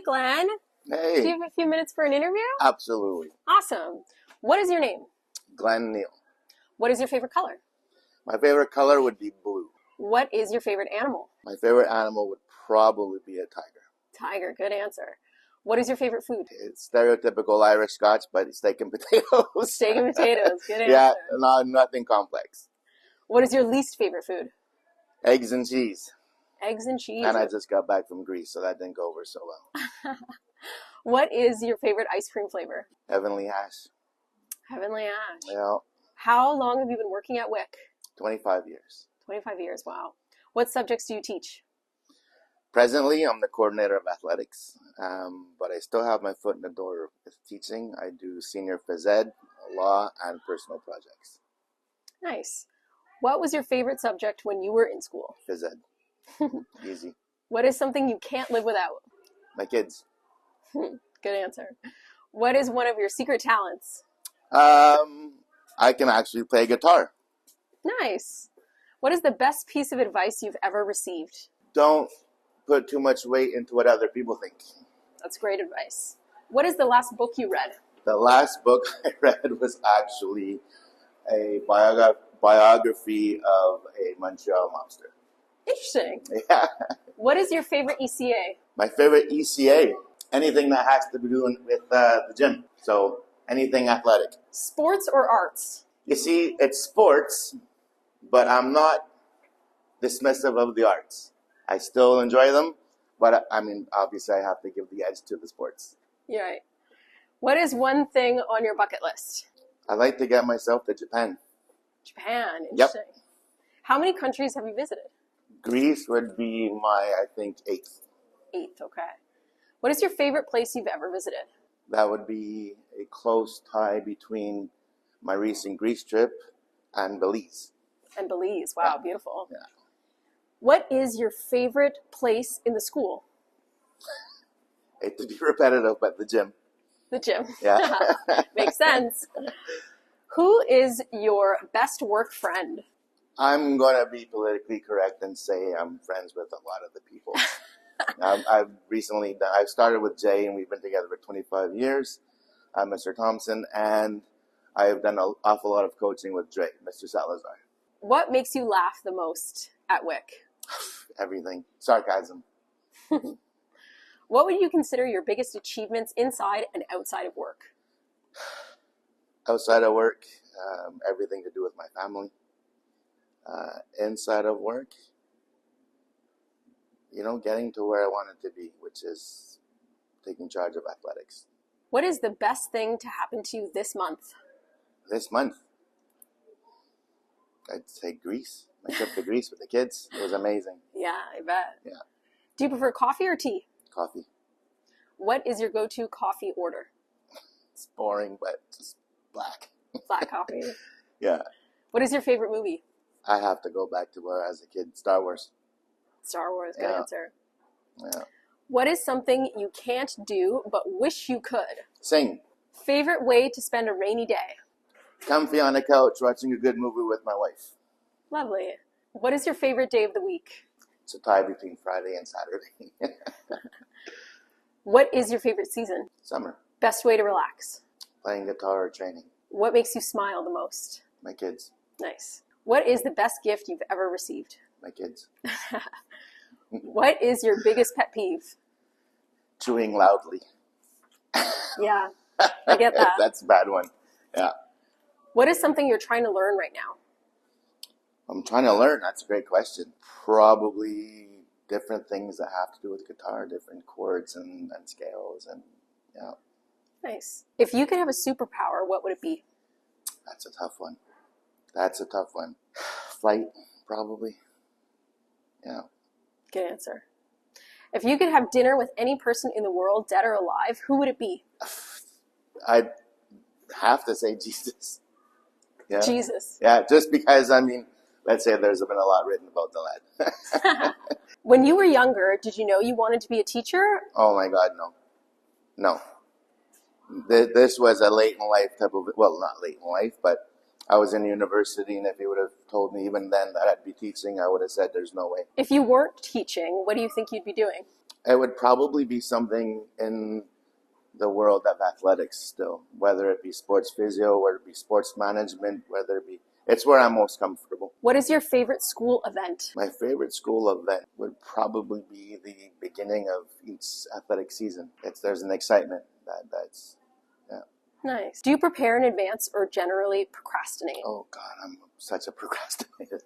Glenn. Hey. Do you have a few minutes for an interview? Absolutely. Awesome. What is your name? Glenn Neill. What is your favorite color? My favorite color would be blue. What is your favorite animal? My favorite animal would probably be a tiger. Tiger, good answer. What is your favorite food? It's stereotypical Irish Scotch, but it's steak and potatoes. Steak and potatoes, good answer. Yeah, nothing complex. What is your least favorite food? Eggs and cheese. Eggs and cheese. And I just got back from Greece, so that didn't go over so well. What is your favorite ice cream flavor? Heavenly Hash. Heavenly Ash. Yeah. How long have you been working at WIC? 25 years. 25 years, wow. What subjects do you teach? Presently, I'm the coordinator of athletics, but I still have my foot in the door with teaching. I do senior phys ed, law, and personal projects. Nice. What was your favorite subject when you were in school? Phys ed. Easy. What is something you can't live without? My kids. Good answer. What is one of your secret talents? I can actually play guitar. Nice. What is the best piece of advice you've ever received? Don't put too much weight into what other people think. That's great advice. What is the last book you read? The last book I read was actually a biography of a Montreal mobster. Interesting. Yeah. What is your favorite ECA? My favorite ECA, anything that has to be doing with the gym. So anything athletic. Sports or arts? You see, it's sports, but I'm not dismissive of the arts. I still enjoy them, but I mean, obviously I have to give the edge to the sports. You're right. What is one thing on your bucket list? I'd like to get myself to Japan. Japan, interesting. Yep. How many countries have you visited? Greece would be my, I think, eighth. Eighth, okay. What is your favorite place you've ever visited? That would be a close tie between my recent Greece trip and Belize. And Belize, wow, yeah. Beautiful. Yeah. What is your favorite place in the school? Hate to be repetitive, but the gym. The gym. Yeah. Makes sense. Who is your best work friend? I'm going to be politically correct and say I'm friends with a lot of the people. I've started with Jay, and we've been together for 25 years. I'm Mr. Thompson, and I've done an awful lot of coaching with Dre, Mr. Salazar. What makes you laugh the most at WIC? Everything. Sarcasm. What would you consider your biggest achievements inside and outside of work? Outside of work, everything to do with my family. Inside of work, getting to where I wanted to be, which is taking charge of athletics. What is the best thing to happen to you this month? This month? I'd say Greece. My trip to Greece with the kids. It was amazing. Yeah, I bet. Yeah. Do you prefer coffee or tea? Coffee. What is your go-to coffee order? It's boring, but just black. Black coffee. Yeah. What is your favorite movie? I have to go back to where I was a kid. Star Wars. Star Wars, good answer. Yeah. What is something you can't do but wish you could? Sing. Favorite way to spend a rainy day? Comfy on the couch watching a good movie with my wife. Lovely. What is your favorite day of the week? It's a tie between Friday and Saturday. What is your favorite season? Summer. Best way to relax? Playing guitar or training. What makes you smile the most? My kids. Nice. What is the best gift you've ever received? My kids. What is your biggest pet peeve? Chewing loudly. Yeah, I get that. That's a bad one. Yeah. What is something you're trying to learn right now? I'm trying to learn. That's a great question. Probably different things that have to do with guitar, different chords and scales, and yeah. Nice. If you could have a superpower, what would it be? That's a tough one. Flight, probably. Yeah. Good answer. If you could have dinner with any person in the world, dead or alive, who would it be? I'd have to say Jesus. Yeah. Jesus. Yeah, just because, let's say there's been a lot written about the lad. When you were younger, did you know you wanted to be a teacher? Oh my God, no. No. This was a late in life type of, well, not late in life, but I was in university, and if he would have told me even then that I'd be teaching, I would have said there's no way. If you weren't teaching, what do you think you'd be doing? It would probably be something in the world of athletics still, whether it be sports physio, whether it be sports management, whether it be, it's where I'm most comfortable. What is your favorite school event? My favorite school event would probably be the beginning of each athletic season. There's an excitement that's, yeah. Nice. Do you prepare in advance or generally procrastinate? Oh God, I'm such a procrastinator.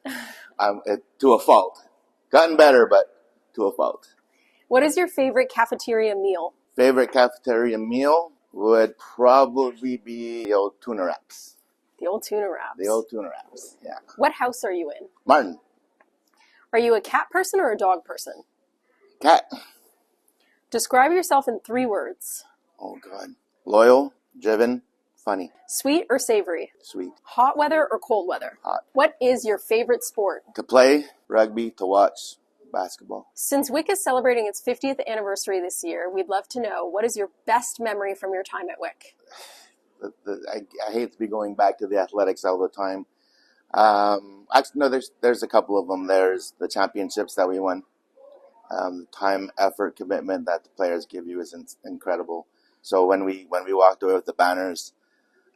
To a fault. Gotten better, but to a fault. What is your favorite cafeteria meal? Favorite cafeteria meal would probably be the old tuna wraps. The old tuna wraps. The old tuna wraps, yeah. What house are you in? Martin. Are you a cat person or a dog person? Cat. Describe yourself in 3 words. Oh God. Loyal, driven, funny. Sweet or savory? Sweet. Hot weather or cold weather? Hot. What is your favorite sport? To play, rugby, to watch, basketball. Since WIC is celebrating its 50th anniversary this year, we'd love to know, what is your best memory from your time at WIC? I hate to be going back to the athletics all the time. Actually, no, there's a couple of them. There's the championships that we won. Time, effort, commitment that the players give you is incredible. So when we walked away with the banners,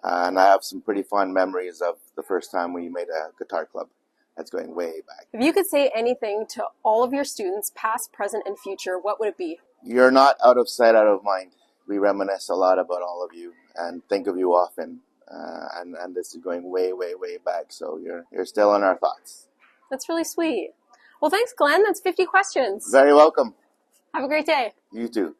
and I have some pretty fond memories of the first time we made a guitar club. That's going way back. If you could say anything to all of your students, past, present, and future, what would it be? You're not out of sight, out of mind. We reminisce a lot about all of you and think of you often. And this is going way, way, way back. So you're still in our thoughts. That's really sweet. Well, thanks, Glenn. That's 50 questions. Very welcome. Have a great day. You too.